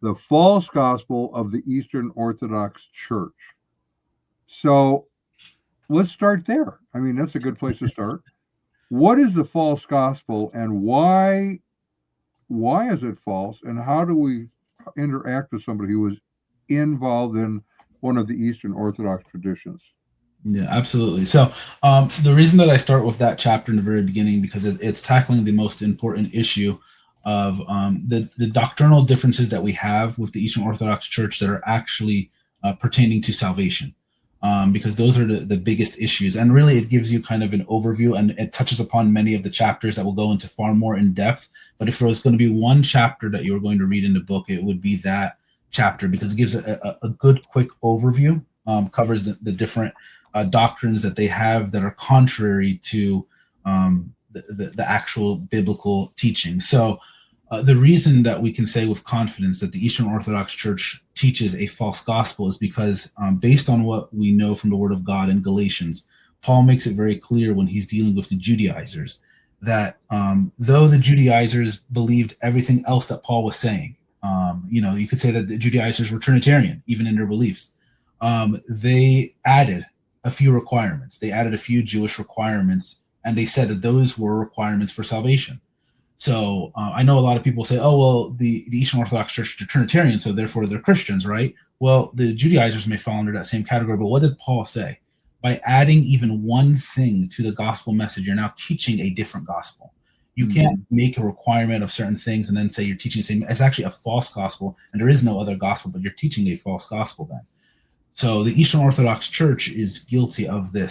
the false gospel of the Eastern Orthodox Church. So let's start there. I mean, that's a good place to start. What is the false gospel, and why is it false, and how do we interact with somebody who is involved in one of the Eastern Orthodox traditions? Yeah, absolutely. So, the reason that I start with that chapter in the very beginning because it's tackling the most important issue of the doctrinal differences that we have with the Eastern Orthodox Church that are actually pertaining to salvation. Because those are the biggest issues, and really, it gives you kind of an overview, and it touches upon many of the chapters that will go into far more in depth. But if there was going to be one chapter that you were going to read in the book, it would be that chapter because it gives a good, quick overview, covers the different doctrines that they have that are contrary to the actual biblical teaching. So, the reason that we can say with confidence that the Eastern Orthodox Church teaches a false gospel is because, based on what we know from the Word of God in Galatians, Paul makes it very clear when he's dealing with the Judaizers that though the Judaizers believed everything else that Paul was saying, you could say that the Judaizers were Trinitarian, even in their beliefs. They added a few requirements. They added a few Jewish requirements, and they said that those were requirements for salvation. So I know a lot of people say, "Oh, well, the Eastern Orthodox Church are Trinitarian, so therefore they're Christians, right?" Well, the Judaizers may fall under that same category, but what did Paul say? By adding even one thing to the gospel message, you're now teaching a different gospel. You can't Mhm. make a requirement of certain things and then say you're teaching the same. It's actually a false gospel, and there is no other gospel, but you're teaching a false gospel then. So the Eastern Orthodox Church is guilty of this.